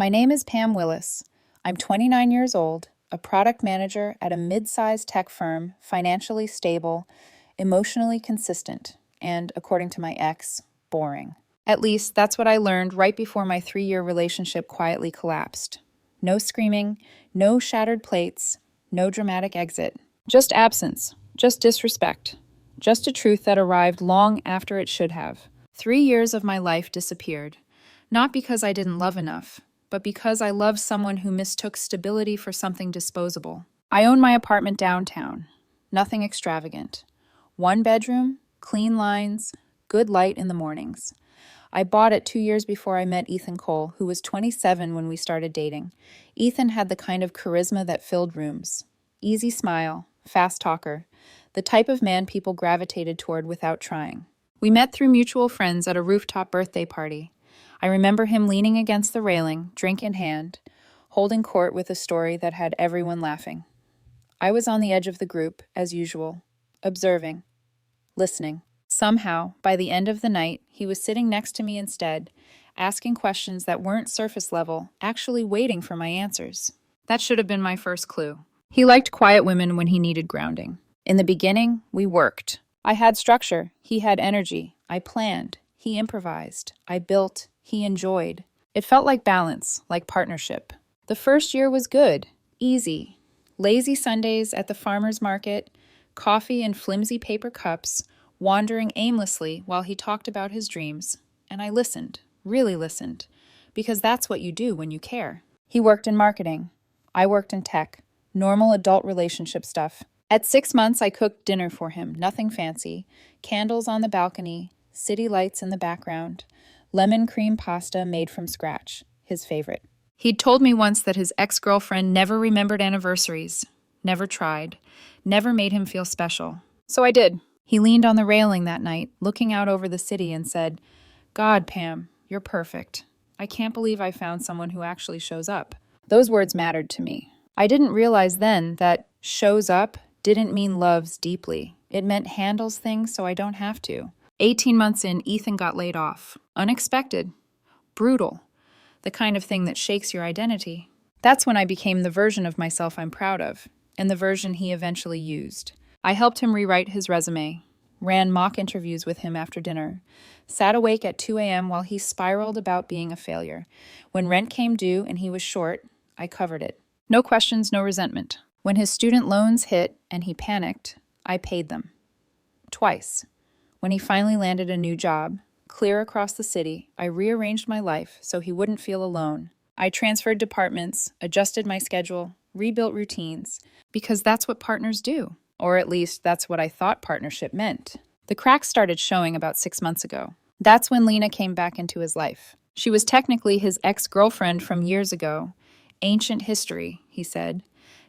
My name is Pam Willis. I'm 29 years old, a product manager at a mid-sized tech firm, financially stable, emotionally consistent, and, according to my ex, boring. At least, that's what I learned right before my 3-year relationship quietly collapsed. No screaming, no shattered plates, no dramatic exit. Just absence, just disrespect, just a truth that arrived long after it should have. 3 years of my life disappeared, not because I didn't love enough, but because I loved someone who mistook stability for something disposable. I own my apartment downtown. Nothing extravagant. 1 bedroom, clean lines, good light in the mornings. I bought it 2 years before I met Ethan Cole, who was 27 when we started dating. Ethan had the kind of charisma that filled rooms. Easy smile, fast talker, the type of man people gravitated toward without trying. We met through mutual friends at a rooftop birthday party. I remember him leaning against the railing, drink in hand, holding court with a story that had everyone laughing. I was on the edge of the group, as usual, observing, listening. Somehow, by the end of the night, he was sitting next to me instead, asking questions that weren't surface level, actually waiting for my answers. That should have been my first clue. He liked quiet women when he needed grounding. In the beginning, we worked. I had structure. He had energy. I planned. He improvised. I built. He enjoyed. It felt like balance, like partnership. The first year was good, easy. Lazy Sundays at the farmer's market, coffee in flimsy paper cups, wandering aimlessly while he talked about his dreams. And I listened, really listened, because that's what you do when you care. He worked in marketing. I worked in tech. Normal adult relationship stuff. At 6 months, I cooked dinner for him, nothing fancy. Candles on the balcony, city lights in the background. Lemon cream pasta made from scratch, his favorite. He'd told me once that his ex-girlfriend never remembered anniversaries, never tried, never made him feel special. So I did. He leaned on the railing that night, looking out over the city, and said, "God, Pam, you're perfect. I can't believe I found someone who actually shows up." Those words mattered to me. I didn't realize then that shows up didn't mean loves deeply. It meant handles things so I don't have to. 18 months in, Ethan got laid off. Unexpected. Brutal. The kind of thing that shakes your identity. That's when I became the version of myself I'm proud of, and the version he eventually used. I helped him rewrite his resume, ran mock interviews with him after dinner, sat awake at 2 a.m. while he spiraled about being a failure. When rent came due and he was short, I covered it. No questions, no resentment. When his student loans hit and he panicked, I paid them. Twice. When he finally landed a new job, clear across the city, I rearranged my life so he wouldn't feel alone. I transferred departments, adjusted my schedule, rebuilt routines, because that's what partners do. Or at least that's what I thought partnership meant. The cracks started showing about 6 months ago. That's when Lena came back into his life. She was technically his ex-girlfriend from years ago. Ancient history, he said.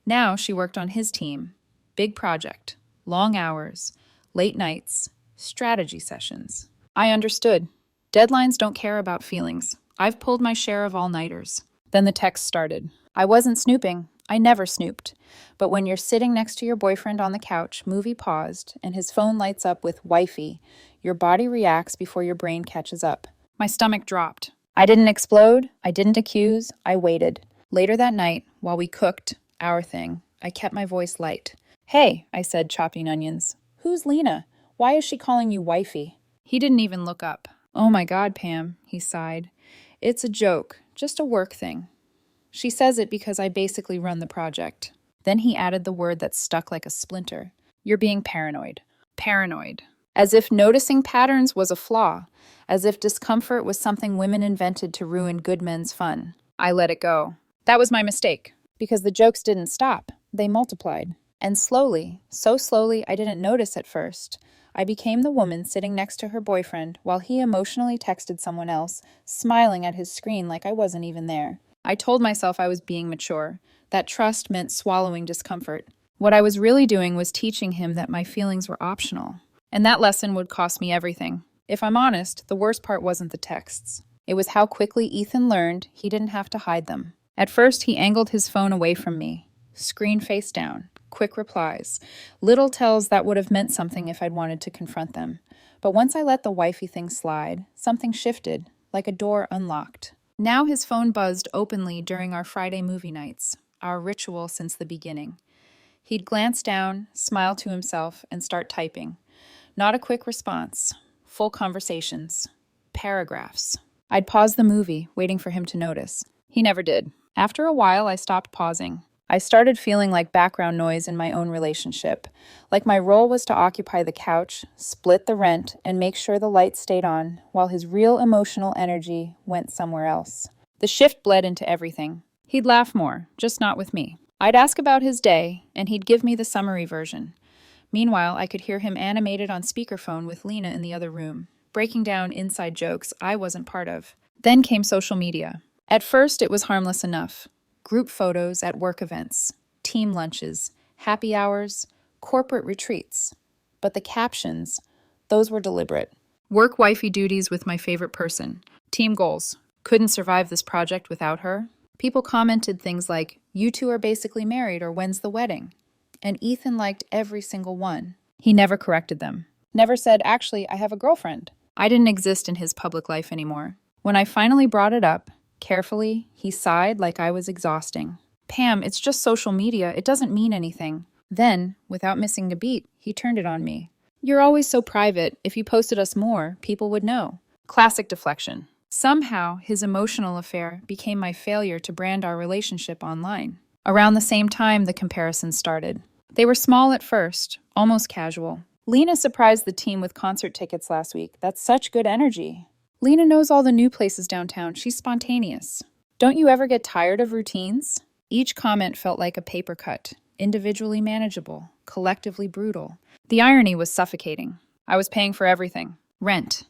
Now she worked on his team. Big project. Long hours. Late nights. Strategy sessions. I understood. Deadlines don't care about feelings. I've pulled my share of all-nighters. Then the text started. I wasn't snooping. I never snooped. But when you're sitting next to your boyfriend on the couch, movie paused, and his phone lights up with wifey, your body reacts before your brain catches up. My stomach dropped. I didn't explode. I didn't accuse. I waited. Later that night, while we cooked our thing, I kept my voice light. "Hey," I said, chopping onions. "Who's Lena? Why is she calling you wifey?" He didn't even look up. "Oh my God, Pam," he sighed. "It's a joke, just a work thing. She says it because I basically run the project." Then he added the word that stuck like a splinter. "You're being paranoid." Paranoid. As if noticing patterns was a flaw. As if discomfort was something women invented to ruin good men's fun. I let it go. That was my mistake. Because the jokes didn't stop. They multiplied. And slowly, so slowly I didn't notice at first, I became the woman sitting next to her boyfriend while he emotionally texted someone else, smiling at his screen like I wasn't even there. I told myself I was being mature, that trust meant swallowing discomfort. What I was really doing was teaching him that my feelings were optional. And that lesson would cost me everything. If I'm honest, the worst part wasn't the texts. It was how quickly Ethan learned he didn't have to hide them. At first, he angled his phone away from me. Screen face down. Quick replies. Little tells that would have meant something if I'd wanted to confront them. But once I let the wifey thing slide, something shifted, like a door unlocked. Now his phone buzzed openly during our Friday movie nights, our ritual since the beginning. He'd glance down, smile to himself, and start typing. Not a quick response. Full conversations. Paragraphs. I'd pause the movie, waiting for him to notice. He never did. After a while, I stopped pausing. I started feeling like background noise in my own relationship, like my role was to occupy the couch, split the rent, and make sure the lights stayed on, while his real emotional energy went somewhere else. The shift bled into everything. He'd laugh more, just not with me. I'd ask about his day, and he'd give me the summary version. Meanwhile, I could hear him animated on speakerphone with Lena in the other room, breaking down inside jokes I wasn't part of. Then came social media. At first, it was harmless enough. Group photos at work events, team lunches, happy hours, corporate retreats. But the captions, those were deliberate. Work wifey duties with my favorite person. Team goals. Couldn't survive this project without her. People commented things like, "You two are basically married," or "When's the wedding?" And Ethan liked every single one. He never corrected them. Never said, "Actually, I have a girlfriend." I didn't exist in his public life anymore. When I finally brought it up, carefully, he sighed like I was exhausting. "Pam, it's just social media. It doesn't mean anything." Then, without missing a beat, he turned it on me. "You're always so private. If you posted us more, people would know." Classic deflection. Somehow, his emotional affair became my failure to brand our relationship online. Around the same time, the comparisons started. They were small at first, almost casual. "Lena surprised the team with concert tickets last week. That's such good energy." "Lena knows all the new places downtown. She's spontaneous." "Don't you ever get tired of routines?" Each comment felt like a paper cut, individually manageable, collectively brutal. The irony was suffocating. I was paying for everything. Rent,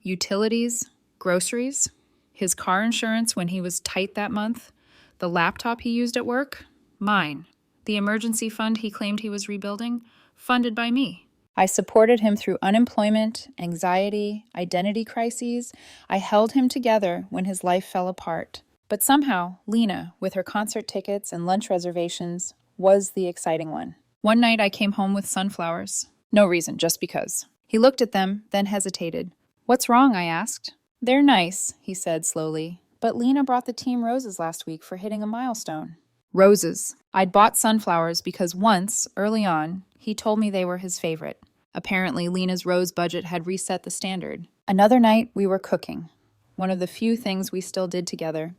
utilities, groceries, his car insurance when he was tight that month, the laptop he used at work, mine. The emergency fund he claimed he was rebuilding, funded by me. I supported him through unemployment, anxiety, identity crises. I held him together when his life fell apart. But somehow, Lena, with her concert tickets and lunch reservations, was the exciting one. One night I came home with sunflowers. No reason, just because. He looked at them, then hesitated. "What's wrong?" I asked. "They're nice," he said slowly. "But Lena brought the team roses last week for hitting a milestone." Roses. I'd bought sunflowers because once, early on, he told me they were his favorite. Apparently, Lena's rose budget had reset the standard. Another night, we were cooking. One of the few things we still did together.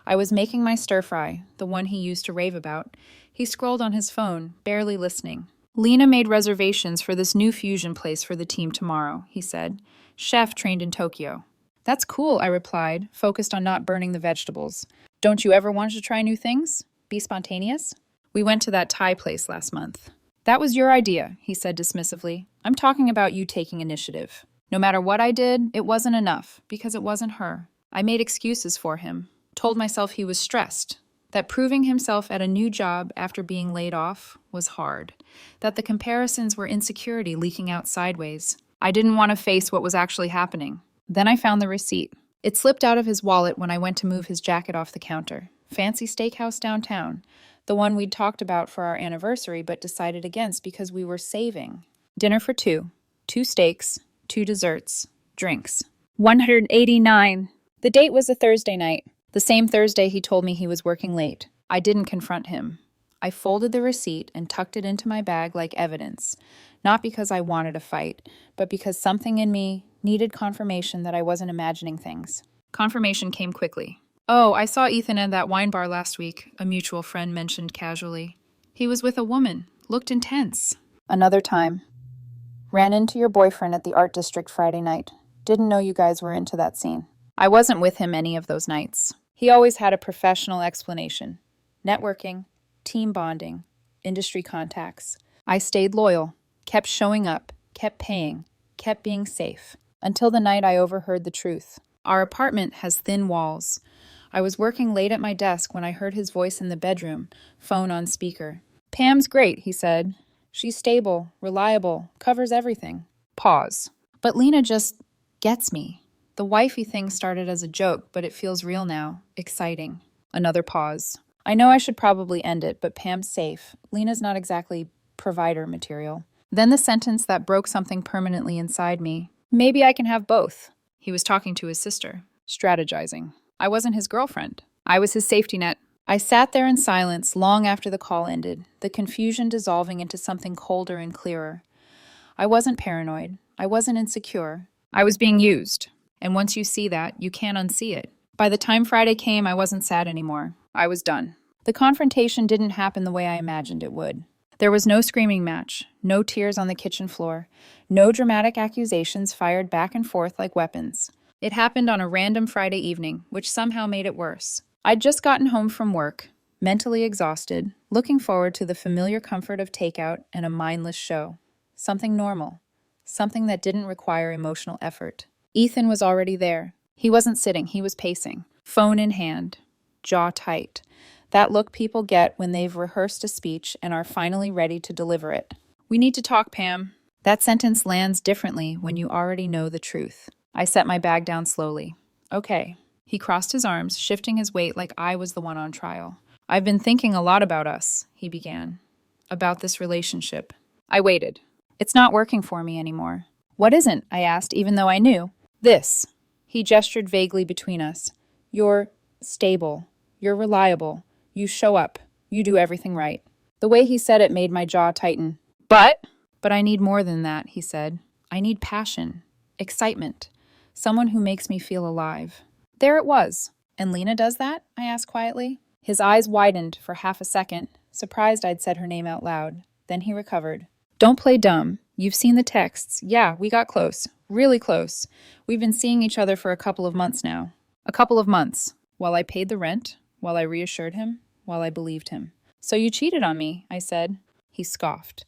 I was making my stir-fry, the one he used to rave about. He scrolled on his phone, barely listening. "Lena made reservations for this new fusion place for the team tomorrow," he said. "Chef trained in Tokyo." "That's cool," I replied, focused on not burning the vegetables. "Don't you ever want to try new things? Be spontaneous?" "We went to that Thai place last month." "That was your idea," he said dismissively. "I'm talking about you taking initiative." No matter what I did, it wasn't enough, because it wasn't her. I made excuses for him, told myself he was stressed, that proving himself at a new job after being laid off was hard, that the comparisons were insecurity leaking out sideways. I didn't want to face what was actually happening. Then I found the receipt. It slipped out of his wallet when I went to move his jacket off the counter. Fancy steakhouse downtown. The one we'd talked about for our anniversary but decided against because we were saving. Dinner for two. 2 steaks, 2 desserts, drinks. $189. The date was a Thursday night. The same Thursday he told me he was working late. I didn't confront him. I folded the receipt and tucked it into my bag like evidence. Not because I wanted a fight, but because something in me needed confirmation that I wasn't imagining things. Confirmation came quickly. "Oh, I saw Ethan at that wine bar last week," a mutual friend mentioned casually. "He was with a woman. Looked intense." Another time. "Ran into your boyfriend at the art district Friday night. Didn't know you guys were into that scene." I wasn't with him any of those nights. He always had a professional explanation. Networking, team bonding, industry contacts. I stayed loyal, kept showing up, kept paying, kept being safe. Until the night I overheard the truth. Our apartment has thin walls. I was working late at my desk when I heard his voice in the bedroom, phone on speaker. "Pam's great," he said. "She's stable, reliable, covers everything." Pause. "But Lena just gets me." The wifey thing started as a joke, but it feels real now, exciting. Another pause. "I know I should probably end it, but Pam's safe. Lena's not exactly provider material." Then the sentence that broke something permanently inside me. "Maybe I can have both." He was talking to his sister, strategizing. I wasn't his girlfriend. I was his safety net. I sat there in silence long after the call ended, the confusion dissolving into something colder and clearer. I wasn't paranoid. I wasn't insecure. I was being used. And once you see that, you can't unsee it. By the time Friday came, I wasn't sad anymore. I was done. The confrontation didn't happen the way I imagined it would. There was no screaming match, no tears on the kitchen floor, no dramatic accusations fired back and forth like weapons. It happened on a random Friday evening, which somehow made it worse. I'd just gotten home from work, mentally exhausted, looking forward to the familiar comfort of takeout and a mindless show. Something normal. Something that didn't require emotional effort. Ethan was already there. He wasn't sitting, he was pacing, phone in hand, jaw tight. That look people get when they've rehearsed a speech and are finally ready to deliver it. "We need to talk, Pam." That sentence lands differently when you already know the truth. I set my bag down slowly. "Okay." He crossed his arms, shifting his weight like I was the one on trial. "I've been thinking a lot about us," he began. "About this relationship." I waited. "It's not working for me anymore." "What isn't?" I asked, even though I knew. "This." He gestured vaguely between us. "You're stable. You're reliable. You show up. You do everything right." The way he said it made my jaw tighten. But I need more than that," he said. "I need passion, excitement, someone who makes me feel alive." There it was. "And Lena does that?" I asked quietly. His eyes widened for half a second, surprised I'd said her name out loud. Then he recovered. "Don't play dumb. You've seen the texts. Yeah, we got close. Really close. We've been seeing each other for a couple of months now." A couple of months. While I paid the rent, while I reassured him, while I believed him. "So you cheated on me," I said. He scoffed.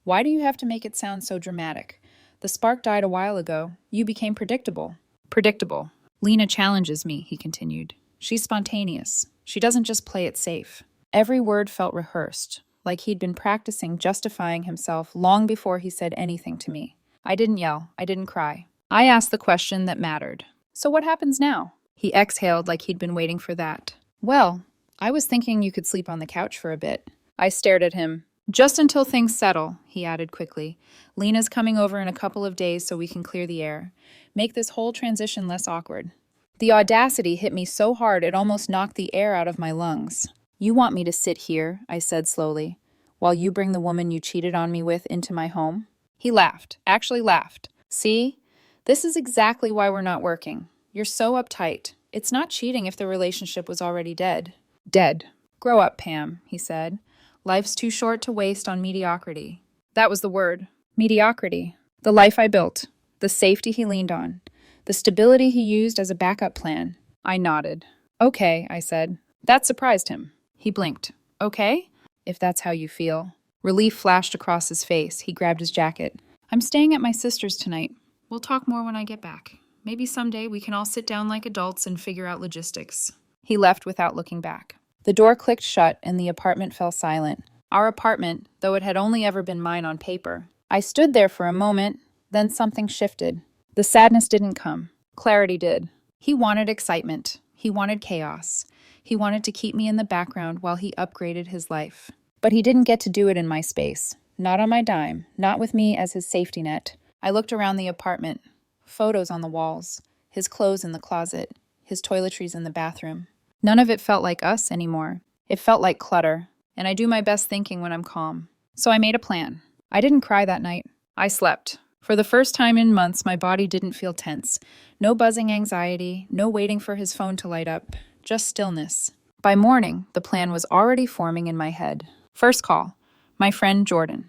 "Why do you have to make it sound so dramatic? The spark died a while ago. You became predictable." "Predictable. Lena challenges me," he continued. "She's spontaneous. She doesn't just play it safe." Every word felt rehearsed, like he'd been practicing justifying himself long before he said anything to me. I didn't yell. I didn't cry. I asked the question that mattered. "So what happens now?" He exhaled like he'd been waiting for that. "Well, I was thinking you could sleep on the couch for a bit." I stared at him. "Just until things settle," he added quickly. "Lena's coming over in a couple of days so we can clear the air. Make this whole transition less awkward." The audacity hit me so hard it almost knocked the air out of my lungs. "You want me to sit here," I said slowly, "while you bring the woman you cheated on me with into my home?" He laughed, actually laughed. "See? This is exactly why we're not working. You're so uptight. It's not cheating if the relationship was already dead." "Dead. Grow up, Pam," he said. "Life's too short to waste on mediocrity." That was the word. Mediocrity. The life I built. The safety he leaned on. The stability he used as a backup plan. I nodded. "Okay," I said. That surprised him. He blinked. "Okay? If that's how you feel." Relief flashed across his face. He grabbed his jacket. "I'm staying at my sister's tonight. We'll talk more when I get back. Maybe someday we can all sit down like adults and figure out logistics." He left without looking back. The door clicked shut and the apartment fell silent. Our apartment, though it had only ever been mine on paper. I stood there for a moment, then something shifted. The sadness didn't come. Clarity did. He wanted excitement. He wanted chaos. He wanted to keep me in the background while he upgraded his life. But he didn't get to do it in my space. Not on my dime. Not with me as his safety net. I looked around the apartment. Photos on the walls. His clothes in the closet. His toiletries in the bathroom. None of it felt like us anymore. It felt like clutter. And I do my best thinking when I'm calm. So I made a plan. I didn't cry that night. I slept. For the first time in months, my body didn't feel tense. No buzzing anxiety, no waiting for his phone to light up, just stillness. By morning, the plan was already forming in my head. First call, my friend Jordan.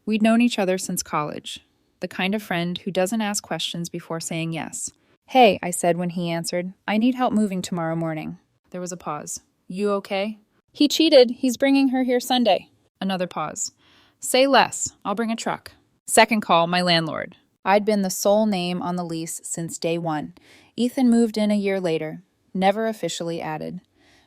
We'd known each other since college. The kind of friend who doesn't ask questions before saying yes. "Hey," I said when he answered, "I need help moving tomorrow morning." There was a pause. "You okay?" "He cheated. He's bringing her here Sunday." Another pause. "Say less. I'll bring a truck." Second call, my landlord. I'd been the sole name on the lease since day one. Ethan moved in a year later, never officially added.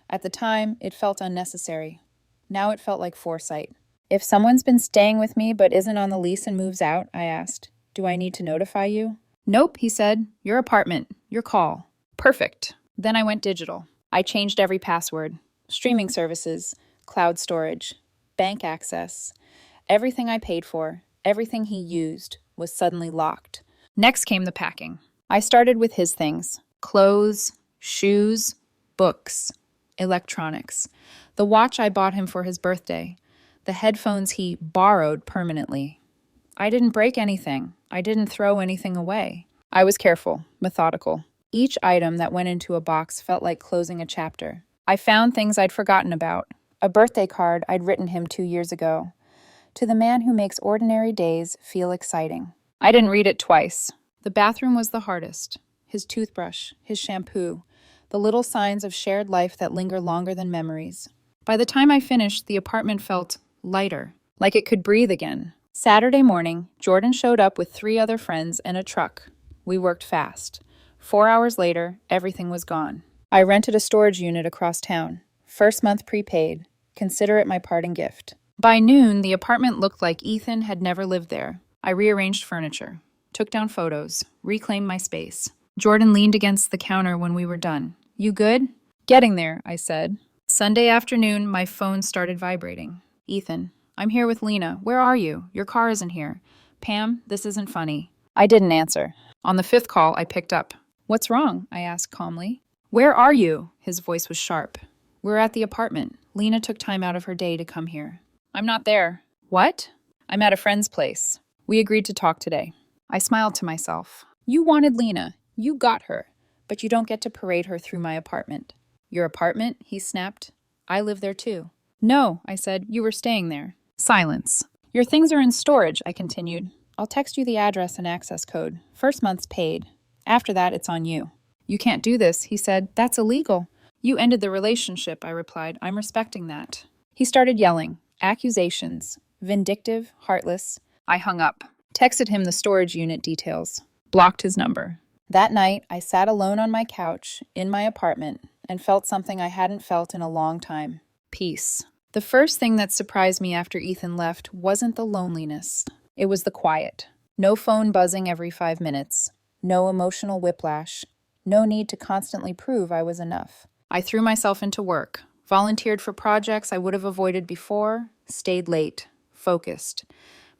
At the time, it felt unnecessary. Now it felt like foresight. "If someone's been staying with me but isn't on the lease and moves out," I asked, "do I need to notify you?" "Nope," he said. "Your apartment. Your call." Perfect. Then I went digital. I changed every password. Streaming services, cloud storage, bank access. Everything I paid for, everything he used, was suddenly locked. Next came the packing. I started with his things. Clothes, shoes, books, electronics, the watch I bought him for his birthday, the headphones he borrowed permanently. I didn't break anything. I didn't throw anything away. I was careful, methodical. Each item that went into a box felt like closing a chapter. I found things I'd forgotten about. A birthday card I'd written him 2 years ago. To the man who makes ordinary days feel exciting. I didn't read it twice. The bathroom was the hardest. His toothbrush, his shampoo, the little signs of shared life that linger longer than memories. By the time I finished, the apartment felt lighter, like it could breathe again. Saturday morning, Jordan showed up with 3 other friends and a truck. We worked fast. 4 hours later, everything was gone. I rented a storage unit across town. First month prepaid. Consider it my parting gift. By noon, the apartment looked like Ethan had never lived there. I rearranged furniture, took down photos, reclaimed my space. Jordan leaned against the counter when we were done. You good? Getting there, I said. Sunday afternoon, my phone started vibrating. Ethan, I'm here with Lena. Where are you? Your car isn't here. Pam, this isn't funny. I didn't answer. On the 5th call, I picked up. What's wrong? I asked calmly. Where are you? His voice was sharp. We're at the apartment. Lena took time out of her day to come here. I'm not there. What? I'm at a friend's place. We agreed to talk today. I smiled to myself. You wanted Lena. You got her. But you don't get to parade her through my apartment. Your apartment? He snapped. I live there too. No, I said. You were staying there. Silence. Your things are in storage, I continued. I'll text you the address and access code. First month's paid. After that, it's on you. You can't do this, he said. That's illegal. You ended the relationship, I replied. I'm respecting that. He started yelling. Accusations. Vindictive, heartless. I hung up. Texted him the storage unit details. Blocked his number. That night, I sat alone on my couch in my apartment and felt something I hadn't felt in a long time. Peace. The first thing that surprised me after Ethan left wasn't the loneliness. It was the quiet. No phone buzzing every 5 minutes. No emotional whiplash. No need to constantly prove I was enough. I threw myself into work. Volunteered for projects I would have avoided before. Stayed late. Focused.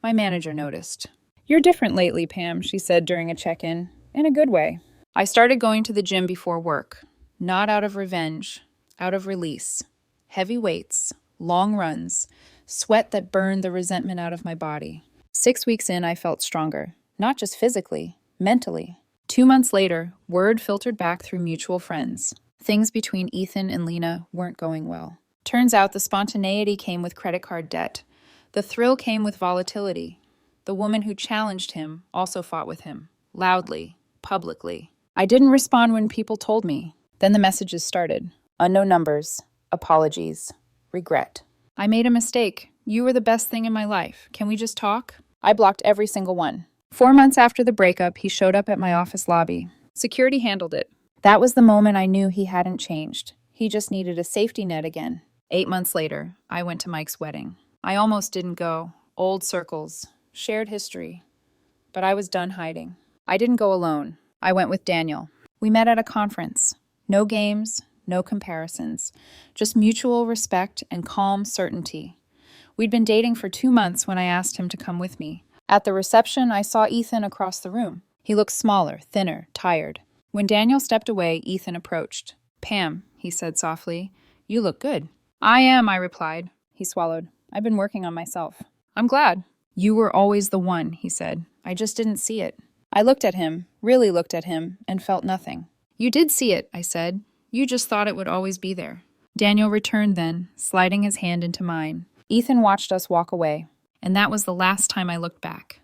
My manager noticed. You're different lately, Pam, she said during a check-in. In a good way. I started going to the gym before work. Not out of revenge. Out of release. Heavy weights. Long runs. Sweat that burned the resentment out of my body. 6 weeks in, I felt stronger. Not just physically. Mentally. 2 months later, word filtered back through mutual friends. Things between Ethan and Lena weren't going well. Turns out the spontaneity came with credit card debt. The thrill came with volatility. The woman who challenged him also fought with him. Loudly. Publicly. I didn't respond when people told me. Then the messages started. Unknown numbers. Apologies. Regret. I made a mistake. You were the best thing in my life. Can we just talk? I blocked every single one. 4 months after the breakup, he showed up at my office lobby. Security handled it. That was the moment I knew he hadn't changed. He just needed a safety net again. 8 months later, I went to Mike's wedding. I almost didn't go. Old circles. Shared history. But I was done hiding. I didn't go alone. I went with Daniel. We met at a conference. No games, no comparisons. Just mutual respect and calm certainty. We'd been dating for 2 months when I asked him to come with me. At the reception, I saw Ethan across the room. He looked smaller, thinner, tired. When Daniel stepped away, Ethan approached. Pam, he said softly, you look good. I am, I replied. He swallowed. I've been working on myself. I'm glad. You were always the one, he said. I just didn't see it. I looked at him, really looked at him, and felt nothing. You did see it, I said. You just thought it would always be there. Daniel returned then, sliding his hand into mine. Ethan watched us walk away, and that was the last time I looked back.